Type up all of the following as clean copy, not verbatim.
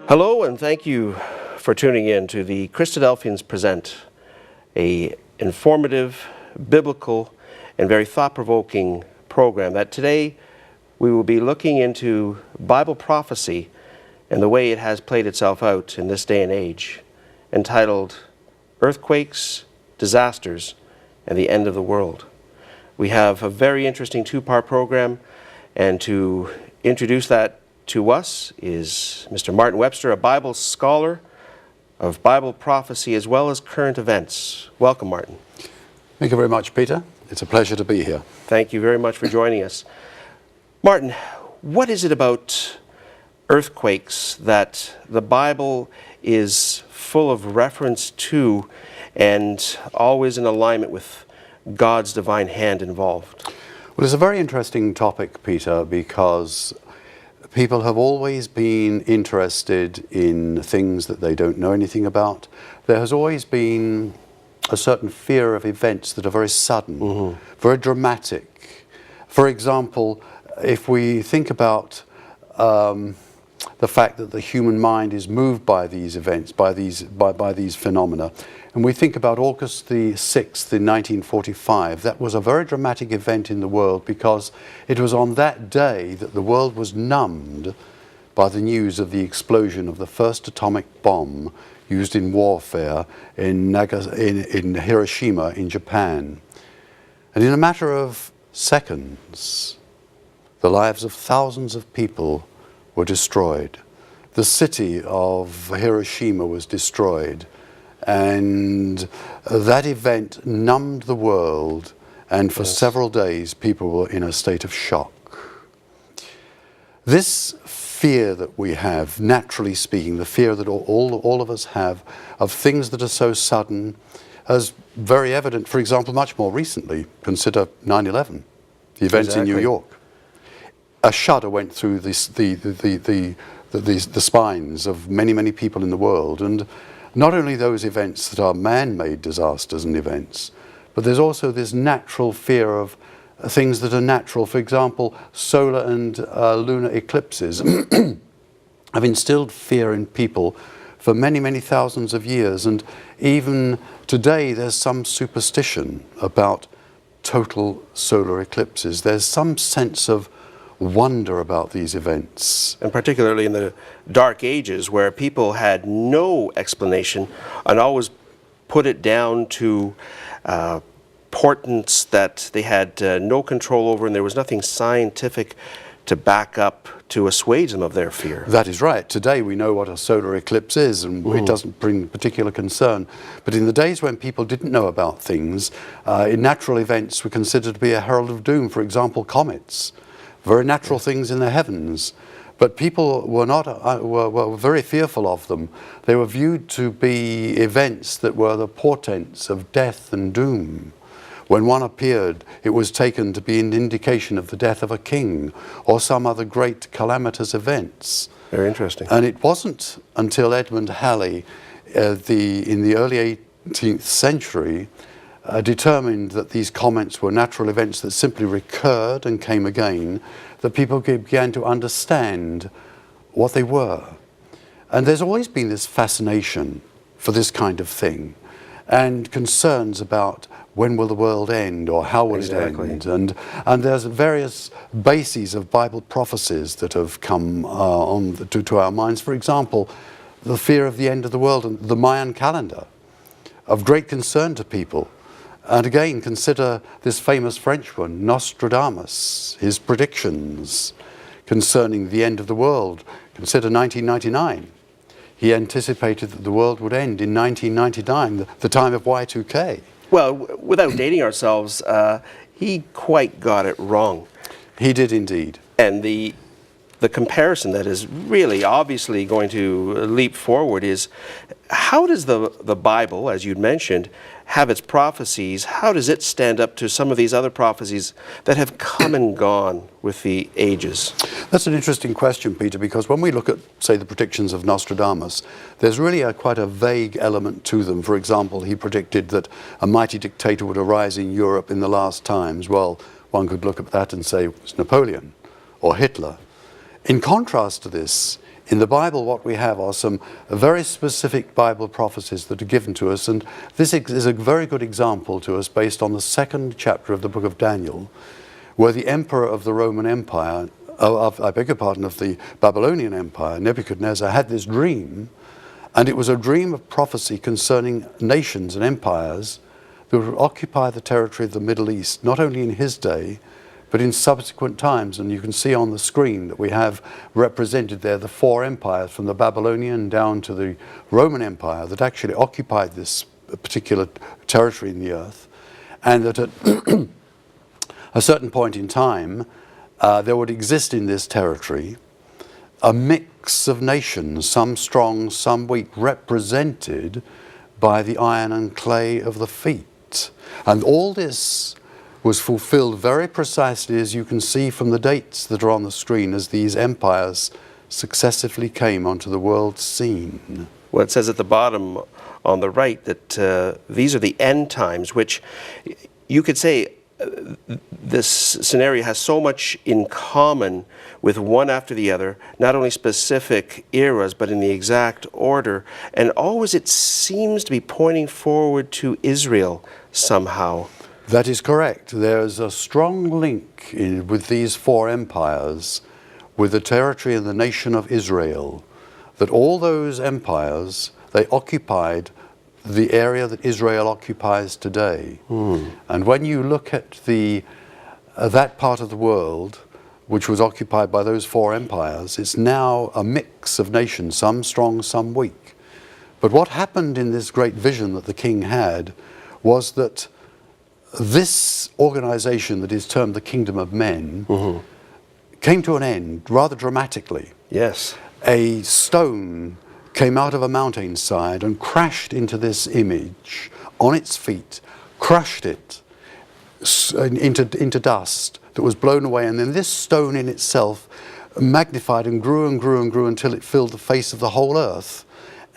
Hello, and thank you for tuning in to the Christadelphians Present, a informative, biblical, and very thought-provoking program that today we will be looking into Bible prophecy and the way it has played itself out in this day and age, entitled Earthquakes, Disasters, and the End of the World. We have a very interesting two-part program, and to introduce that to us is Mr. Martin Webster, a Bible scholar of Bible prophecy as well as current events. Welcome, Martin. Thank you very much, Peter. It's a pleasure to be here. Thank you very much for joining us. Martin, what is it about earthquakes that the Bible is full of reference to and always in alignment with God's divine hand involved? Well, it's a very interesting topic, Peter, because people have always been interested in things that they don't know anything about. There has always been a certain fear of events that are very sudden, very dramatic. For example, if we think about the fact that the human mind is moved by these events, by these phenomena, and we think about August the 6th in 1945, that was a very dramatic event in the world because it was on that day that the world was numbed by the news of the explosion of the first atomic bomb used in warfare in Hiroshima in Japan. And in a matter of seconds, the lives of thousands of people were destroyed. The city of Hiroshima was destroyed. And that event numbed the world, and for several days people were in a state of shock. This fear that we have, naturally speaking, the fear that all of us have of things that are so sudden, is very evident, for example, much more recently. Consider 9/11, the events in New York. A shudder went through the spines of many people in the world, and not only those events that are man-made disasters and events, but there's also this natural fear of things that are natural. For example, solar and lunar eclipses have instilled fear in people for many thousands of years, and even today there's some superstition about total solar eclipses. There's some sense of wonder about these events. And particularly in the Dark Ages, where people had no explanation and always put it down to portents that they had no control over, and there was nothing scientific to back up to assuage them of their fear. That is right. Today we know what a solar eclipse is, and it doesn't bring particular concern. But in the days when people didn't know about things, in natural events were considered to be a herald of doom. For example, comets. Very natural things in the heavens, but people were very fearful of them. They were viewed to be events that were the portents of death and doom. When one appeared, it was taken to be an indication of the death of a king or some other great calamitous events. Very interesting. And it wasn't until Edmund Halley, in the early 18th century, determined that these comments were natural events that simply recurred and came again, that people began to understand what they were. And there's always been this fascination for this kind of thing, and concerns about when will the world end, or how will it end. And there's various bases of Bible prophecies that have come to our minds. For example, the fear of the end of the world and the Mayan calendar, of great concern to people. And again, consider this famous French one, Nostradamus, his predictions concerning the end of the world. Consider 1999. He anticipated that the world would end in 1999, the time of Y2K. Well, without dating ourselves, he quite got it wrong. He did indeed. And the the comparison that is really obviously going to leap forward is, how does the Bible, as you'd mentioned, have its prophecies? How does it stand up to some of these other prophecies that have come and gone with the ages? That's an interesting question, Peter, because when we look at, say, the predictions of Nostradamus, there's really quite a vague element to them. For example, he predicted that a mighty dictator would arise in Europe in the last times. Well, one could look at that and say it's Napoleon or Hitler. In contrast to this, in the Bible, what we have are some very specific Bible prophecies that are given to us, and this is a very good example to us based on the 2nd chapter of the book of Daniel, where the emperor of the Roman Empire, of the Babylonian Empire, Nebuchadnezzar, had this dream, and it was a dream of prophecy concerning nations and empires that would occupy the territory of the Middle East, not only in his day, but in subsequent times. And you can see on the screen that we have represented there the 4 empires, from the Babylonian down to the Roman Empire, that actually occupied this particular territory in the earth, and that at a certain point in time there would exist in this territory a mix of nations, some strong, some weak, represented by the iron and clay of the feet. And all this was fulfilled very precisely, as you can see from the dates that are on the screen, as these empires successively came onto the world scene. Well, it says at the bottom on the right that these are the end times, which you could say this scenario has so much in common with one after the other, not only specific eras, but in the exact order. And always it seems to be pointing forward to Israel somehow. That is correct. There's a strong link with these 4 empires, with the territory and the nation of Israel, that all those empires, they occupied the area that Israel occupies today. And when you look at that part of the world, which was occupied by those 4 empires, it's now a mix of nations, some strong, some weak. But what happened in this great vision that the king had was that this organization that is termed the kingdom of men came to an end rather dramatically. Yes. A stone came out of a mountainside and crashed into this image on its feet, crushed it into dust that was blown away, and then this stone in itself magnified and grew and grew and grew until it filled the face of the whole earth.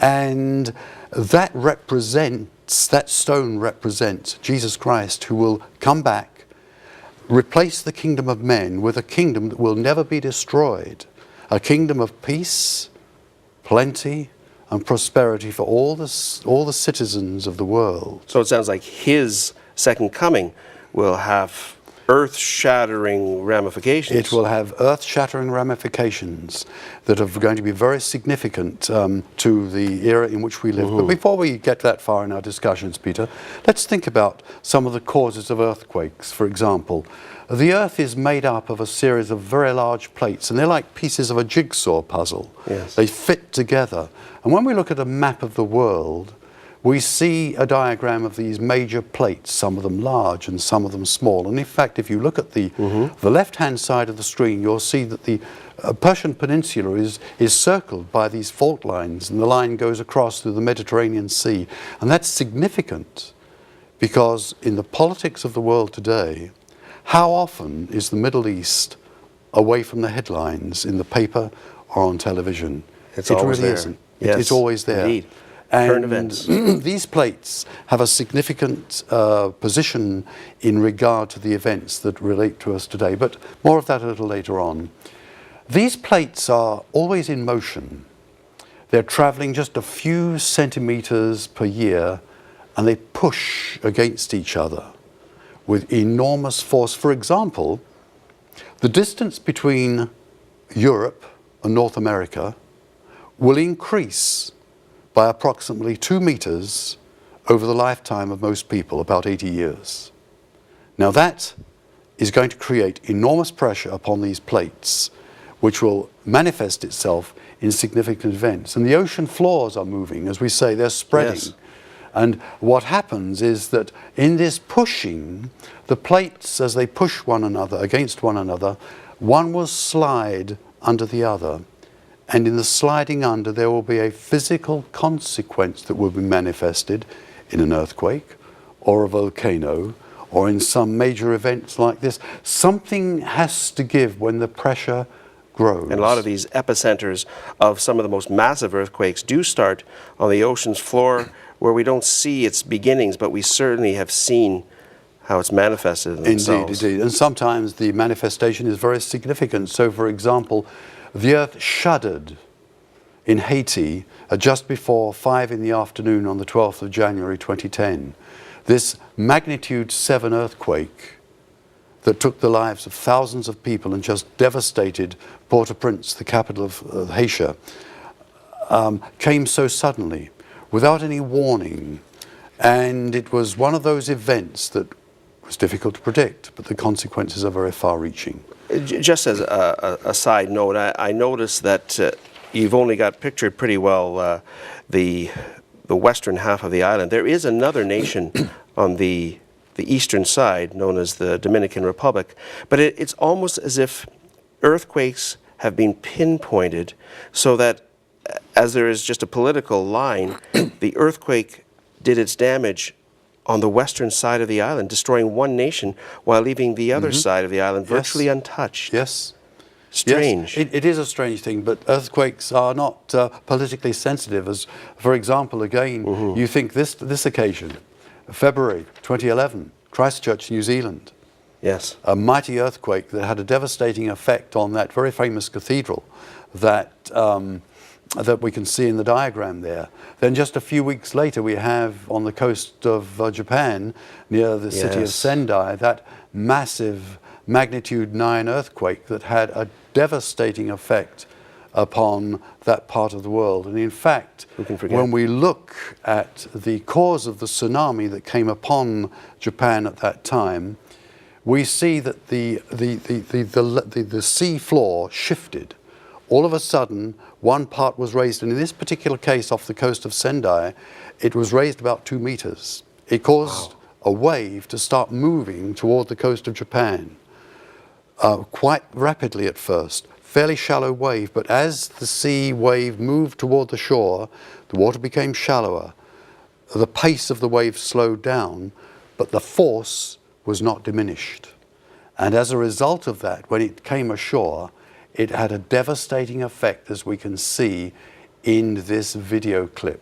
And that stone represents Jesus Christ, who will come back, replace the kingdom of men with a kingdom that will never be destroyed, a kingdom of peace, plenty, and prosperity for all the citizens of the world. So it sounds like his second coming will have earth-shattering ramifications. It will have earth-shattering ramifications that are going to be very significant to the era in which we live. But before we get that far in our discussions, Peter, let's think about some of the causes of earthquakes. For example, the earth is made up of a series of very large plates, and they're like pieces of a jigsaw puzzle. Yes. They fit together. And when we look at a map of the world, we see a diagram of these major plates, some of them large and some of them small. And in fact, if you look at the left-hand side of the screen, you'll see that the Persian Peninsula is circled by these fault lines, and the line goes across through the Mediterranean Sea. And that's significant because in the politics of the world today, how often is the Middle East away from the headlines in the paper or on television? It's always there. Isn't. Yes, it's always there. Indeed. And Current events. these plates have a significant position in regard to the events that relate to us today, but more of that a little later on. These plates are always in motion. They're traveling just a few centimeters per year, and they push against each other with enormous force. For example, the distance between Europe and North America will increase by approximately 2 meters over the lifetime of most people, about 80 years. Now that is going to create enormous pressure upon these plates, which will manifest itself in significant events. And the ocean floors are moving, as we say, they're spreading. Yes. And what happens is that in this pushing, the plates, as they push one another against one another, one will slide under the other. And in the sliding under, there will be a physical consequence that will be manifested in an earthquake or a volcano or in some major events like this. Something has to give when the pressure grows. And a lot of these epicenters of some of the most massive earthquakes do start on the ocean's floor, where we don't see its beginnings, but we certainly have seen how it's manifested in themselves. Indeed. And sometimes the manifestation is very significant. So, for example, the earth shuddered in Haiti just before 5 in the afternoon on the 12th of January 2010. This magnitude 7 earthquake that took the lives of thousands of people and just devastated Port-au-Prince, the capital of Haiti, came so suddenly, without any warning. And it was one of those events that was difficult to predict, but the consequences are very far-reaching. Just as a side note, I noticed that you've only got pictured pretty well the western half of the island. There is another nation on the eastern side, known as the Dominican Republic, but it's almost as if earthquakes have been pinpointed so that, as there is just a political line, the earthquake did its damage on the western side of the island, destroying one nation while leaving the other side of the island virtually untouched. Yes. Strange. Yes, it is a strange thing, but earthquakes are not politically sensitive. As, for example, again, you think this occasion, February 2011, Christchurch, New Zealand. Yes. A mighty earthquake that had a devastating effect on that very famous cathedral that that we can see in the diagram there. Then just a few weeks later, we have on the coast of Japan, near the city of Sendai, that massive magnitude 9 earthquake that had a devastating effect upon that part of the world. And in fact, when we look at the cause of the tsunami that came upon Japan at that time, we see that the sea floor shifted. All of a sudden, one part was raised, and in this particular case off the coast of Sendai, it was raised about 2 meters. It caused a wave to start moving toward the coast of Japan, quite rapidly at first, fairly shallow wave, but as the sea wave moved toward the shore, the water became shallower. The pace of the wave slowed down, but the force was not diminished. And as a result of that, when it came ashore, it had a devastating effect, as we can see in this video clip.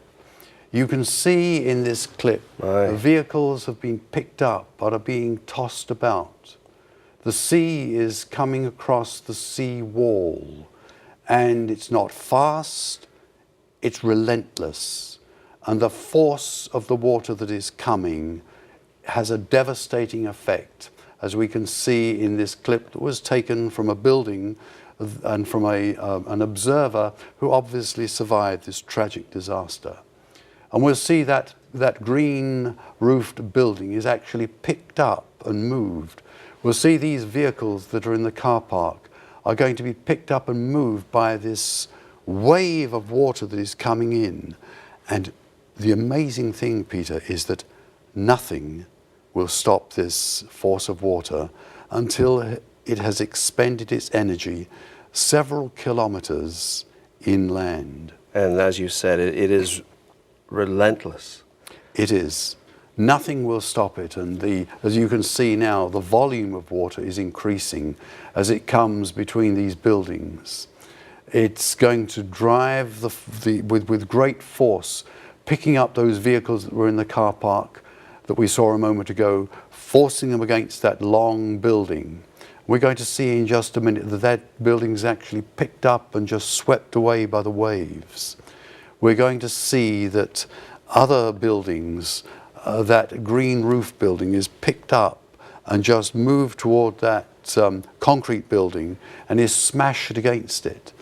You can see in this clip, vehicles have been picked up but are being tossed about. The sea is coming across the sea wall, and it's not fast, it's relentless. And the force of the water that is coming has a devastating effect, as we can see in this clip that was taken from a building and from an observer who obviously survived this tragic disaster. And we'll see that that green roofed building is actually picked up and moved. We'll see these vehicles that are in the car park are going to be picked up and moved by this wave of water that is coming in. And the amazing thing, Peter, is that nothing will stop this force of water until it has expended its energy several kilometers inland. And as you said, it is relentless. It is. Nothing will stop it. And as you can see now, the volume of water is increasing as it comes between these buildings. It's going to drive with great force, picking up those vehicles that were in the car park that we saw a moment ago, forcing them against that long building. We're going to see in just a minute that that building is actually picked up and just swept away by the waves. We're going to see that other buildings, that green roof building is picked up and just moved toward that concrete building and is smashed against it.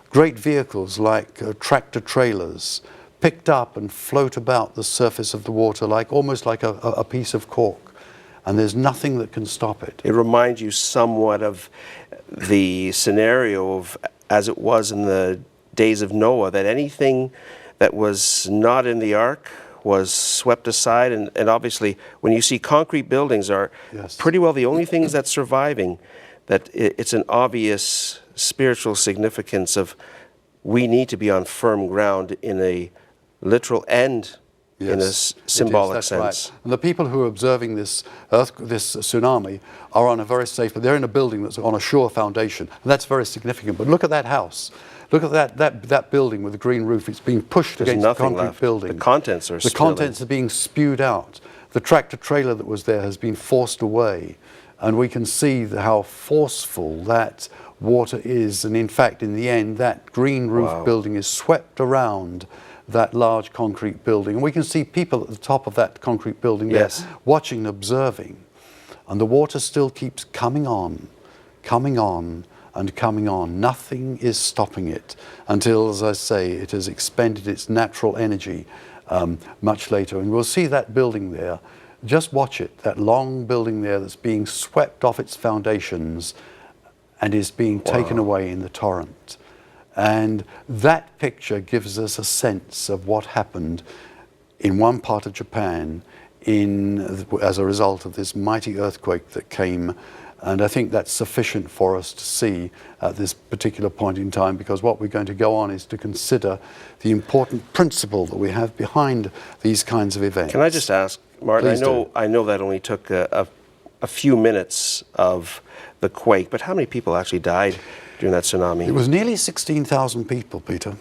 Great vehicles like tractor trailers picked up and float about the surface of the water almost like a piece of cork. And there's nothing that can stop it. It reminds you somewhat of the scenario of as it was in the days of Noah, that anything that was not in the ark was swept aside. And obviously, when you see concrete buildings are pretty well the only things that's surviving, that it's an obvious spiritual significance of we need to be on firm ground in a literal and in a symbolic sense. Right. And the people who are observing this tsunami are on a very safe, but they're in a building that's on a sure foundation, and that's very significant. But look at that house. Look at that building with the green roof. It's being pushed There's against the nothing concrete left. building. The contents are spilling. Contents are being spewed out. The tractor trailer that was there has been forced away, and we can see how forceful that water is. And in fact, in the end, that green roof building is swept around that large concrete building. And we can see people at the top of that concrete building there watching, observing. And the water still keeps coming on, and coming on. Nothing is stopping it until, as I say, it has expended its natural energy much later. And we'll see that building there. Just watch it, that long building there that's being swept off its foundations and is being taken away in the torrent. And that picture gives us a sense of what happened in one part of Japan as a result of this mighty earthquake that came. And I think that's sufficient for us to see at this particular point in time, because what we're going to go on is to consider the important principle that we have behind these kinds of events. Can I just ask, Martin, Please I know that only took a few minutes of the quake, but how many people actually died during that tsunami? It was nearly 16,000 people, Peter.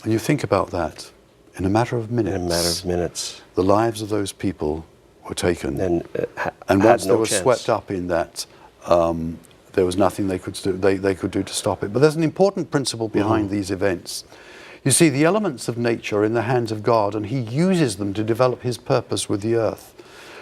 And you think about that, in a matter of minutes. In a matter of minutes. The lives of those people were taken. And once they were chance. swept up in that, there was nothing they could do to stop it. But there's an important principle behind these events. You see, the elements of nature are in the hands of God, and he uses them to develop his purpose with the earth.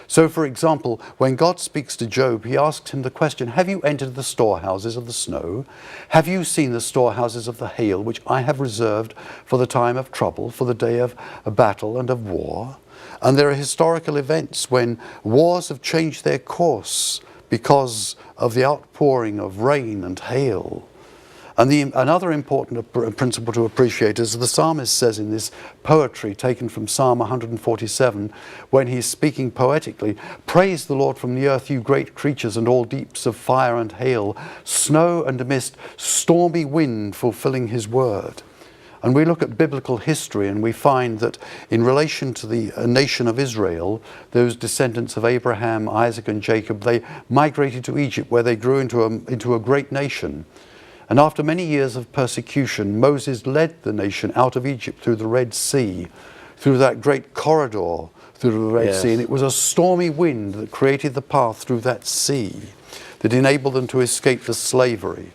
So, for example, when God speaks to Job, he asks him the question, have you entered the storehouses of the snow? Have you seen the storehouses of the hail, which I have reserved for the time of trouble, for the day of a battle and of war? And there are historical events when wars have changed their course because of the outpouring of rain and hail. And another important principle to appreciate is the psalmist says in this poetry taken from Psalm 147, when he's speaking poetically, praise the Lord from the earth, you great creatures, and all deeps of fire and hail, snow and mist, stormy wind fulfilling his word. And we look at biblical history and we find that in relation to the nation of Israel, those descendants of Abraham, Isaac and Jacob, they migrated to Egypt where they grew into a great nation. And after many years of persecution, Moses led the nation out of Egypt through the Red Sea, through that great corridor through the Red Sea. And it was a stormy wind that created the path through that sea that enabled them to escape the slavery.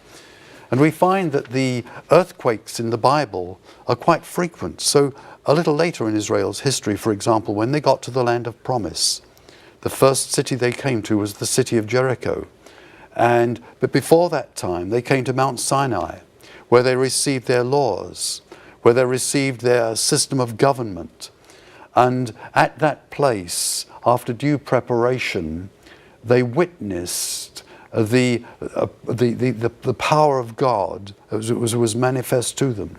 And we find that the earthquakes in the Bible are quite frequent. So a little later in Israel's history, for example, when they got to the land of promise, the first city they came to was the city of Jericho. But before that time, they came to Mount Sinai, where they received their laws, where they received their system of government. And at that place, after due preparation, they witnessed the power of God was manifest to them.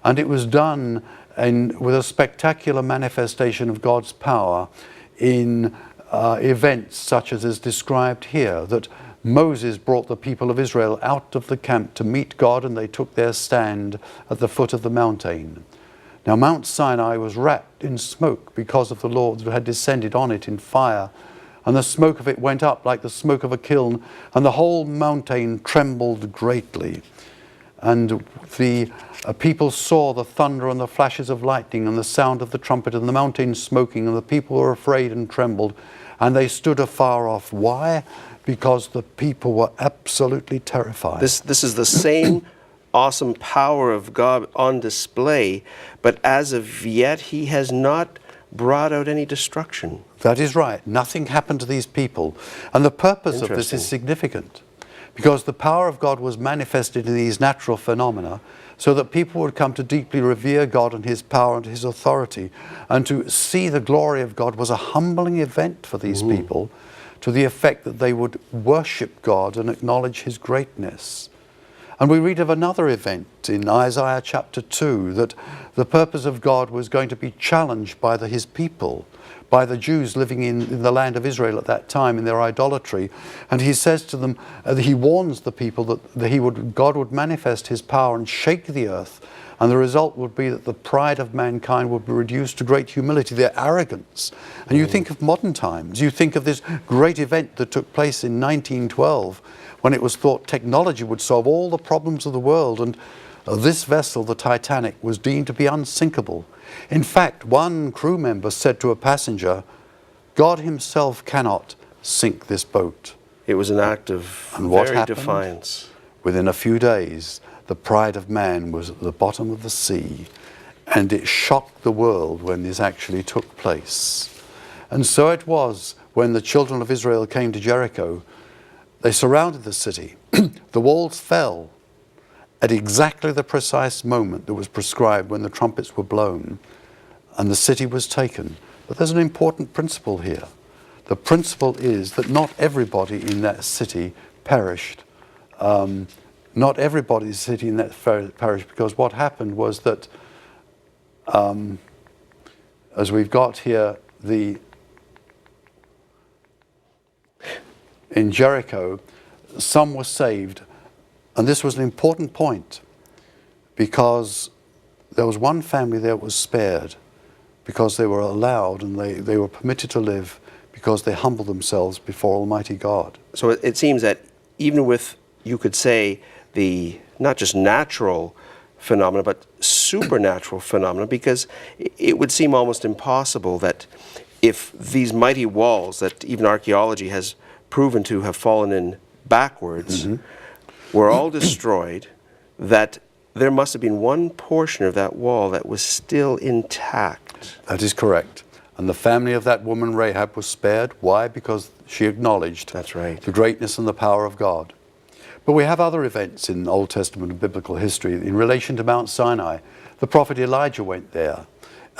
And it was done with a spectacular manifestation of God's power in events such as is described here, that Moses brought the people of Israel out of the camp to meet God, and they took their stand at the foot of the mountain. Now Mount Sinai was wrapped in smoke because of the Lord that had descended on it in fire, and the smoke of it went up like the smoke of a kiln, and the whole mountain trembled greatly. And the people saw the thunder and the flashes of lightning and the sound of the trumpet and the mountain smoking, and the people were afraid and trembled, and they stood afar off. Why? Because the people were absolutely terrified. This is the same awesome power of God on display, but as of yet, he has not brought out any destruction. That is right. Nothing happened to these people. And the purpose of this is significant, because the power of God was manifested in these natural phenomena so that people would come to deeply revere God and his power and his authority. And to see the glory of God was a humbling event for these people, to the effect that they would worship God and acknowledge his greatness. And we read of another event in Isaiah chapter 2, that the purpose of God was going to be challenged by his people. by the Jews living in the land of Israel at that time in their idolatry. And he says to them, he warns the people that God would manifest his power and shake the earth. And the result would be that the pride of mankind would be reduced to great humility, their arrogance. And you think of modern times, you think of this great event that took place in 1912, when it was thought technology would solve all the problems of the world, and this vessel, the Titanic, was deemed to be unsinkable. In fact, one crew member said to a passenger, God himself cannot sink this boat. It was an act of very defiance. Within a few days, the pride of man was at the bottom of the sea, and it shocked the world when this actually took place. And so it was when the children of Israel came to Jericho. They surrounded the city. The walls fell at exactly the precise moment that was prescribed when the trumpets were blown, and the city was taken. But there's an important principle here. The principle is that not everybody in that city perished. Not everybody in the city in that perished, because what happened was that, as we've got here, in Jericho, some were saved. And this was an important point, because there was one family there that was spared, because they were allowed and they were permitted to live because they humbled themselves before Almighty God. So it seems that even with, you could say, the not just natural phenomena, but supernatural phenomena, because it would seem almost impossible that if these mighty walls that even archaeology has proven to have fallen in backwards, were all destroyed, that there must have been one portion of that wall that was still intact. That is correct. And the family of that woman Rahab was spared. Why? Because she acknowledged the greatness and the power of God. But we have other events in Old Testament and biblical history. In relation to Mount Sinai, the prophet Elijah went there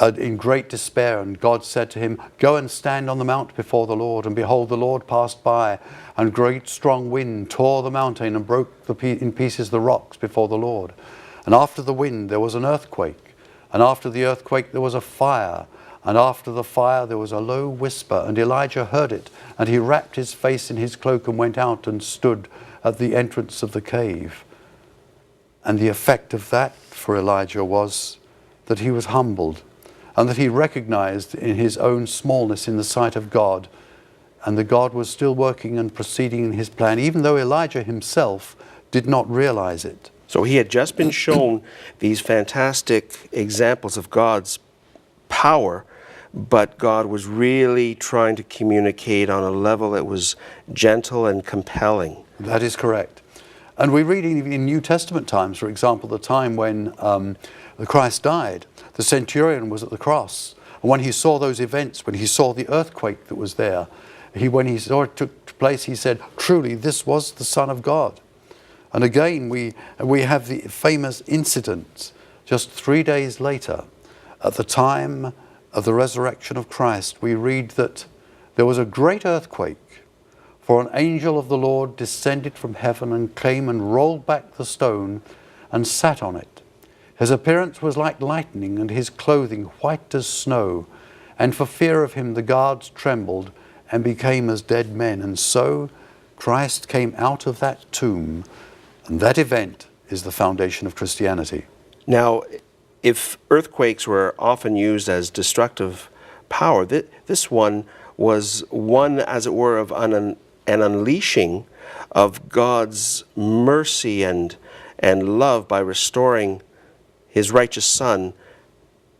in great despair, and God said to him, go and stand on the mount before the Lord. And behold, the Lord passed by, and great strong wind tore the mountain and broke in pieces the rocks before the Lord. And after the wind there was an earthquake, and after the earthquake there was a fire, and after the fire there was a low whisper, and Elijah heard it, and he wrapped his face in his cloak and went out and stood at the entrance of the cave. And the effect of that for Elijah was that he was humbled, and that he recognized in his own smallness in the sight of God, and that God was still working and proceeding in his plan, even though Elijah himself did not realize it. So he had just been shown these fantastic examples of God's power, but God was really trying to communicate on a level that was gentle and compelling. That is correct. And we read in New Testament times, for example, the time when Christ died, the centurion was at the cross. And when he saw those events, when he saw the earthquake that was there, when he saw it took place, he said, truly, this was the Son of God. And again, we have the famous incident just 3 days later, at the time of the resurrection of Christ. We read that there was a great earthquake, for an angel of the Lord descended from heaven and came and rolled back the stone and sat on it. His appearance was like lightning, and his clothing white as snow. And for fear of him the guards trembled and became as dead men. And so Christ came out of that tomb, and that event is the foundation of Christianity. Now, if earthquakes were often used as destructive power, this one was one, as it were, of an unleashing of God's mercy and love by restoring his righteous Son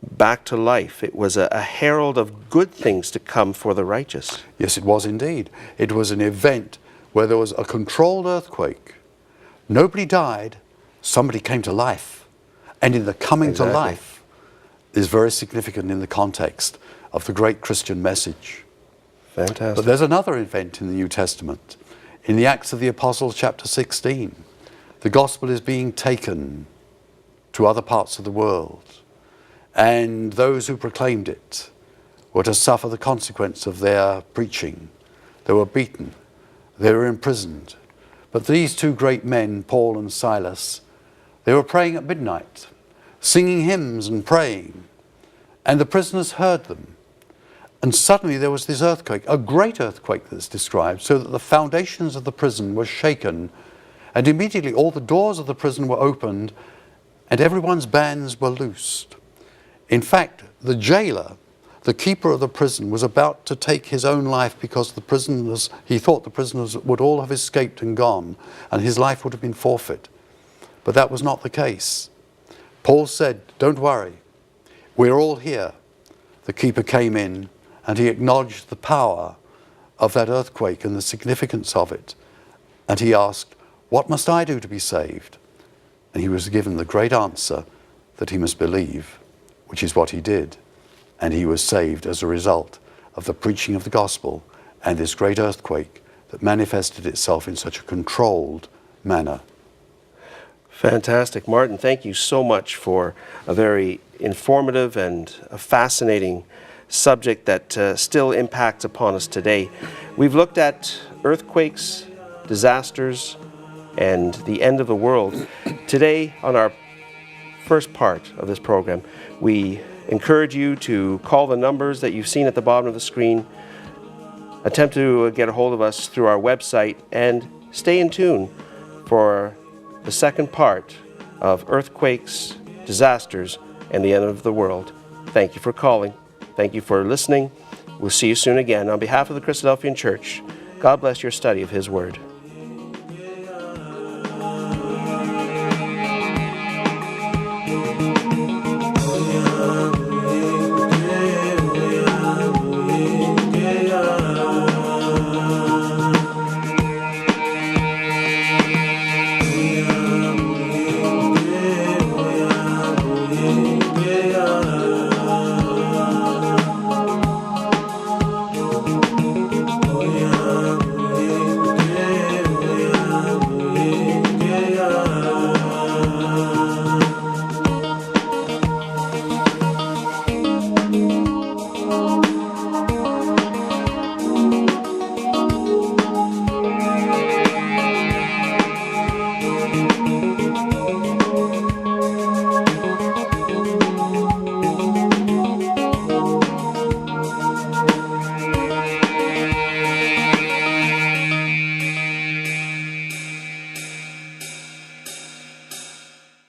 back to life. It was a herald of good things to come for the righteous. Yes, it was indeed. It was an event where there was a controlled earthquake. Nobody died, somebody came to life. And in the coming to life is very significant in the context of the great Christian message. Fantastic. But there's another event in the New Testament. In the Acts of the Apostles, chapter 16, the gospel is being taken to other parts of the world. And those who proclaimed it were to suffer the consequence of their preaching. They were beaten. They were imprisoned. But these two great men, Paul and Silas, they were praying at midnight, singing hymns and praying. And the prisoners heard them. And suddenly there was this earthquake, a great earthquake that's described, so that the foundations of the prison were shaken, and immediately all the doors of the prison were opened, and everyone's bands were loosed. In fact, the jailer, the keeper of the prison, was about to take his own life because he thought the prisoners would all have escaped and gone, and his life would have been forfeit. But that was not the case. Paul said, "Don't worry, we're all here." The keeper came in, and he acknowledged the power of that earthquake and the significance of it. And he asked, "What must I do to be saved?" And he was given the great answer that he must believe, which is what he did. And he was saved as a result of the preaching of the gospel and this great earthquake that manifested itself in such a controlled manner. Fantastic. Martin, thank you so much for a very informative and a fascinating subject that still impacts upon us today. We've looked at earthquakes, disasters, and the end of the world. Today, on our first part of this program, we encourage you to call the numbers that you've seen at the bottom of the screen, attempt to get a hold of us through our website, and stay in tune for the second part of earthquakes, disasters, and the end of the world. Thank you for calling. Thank you for listening. We'll see you soon again. On behalf of the Christadelphian Church, God bless your study of His Word.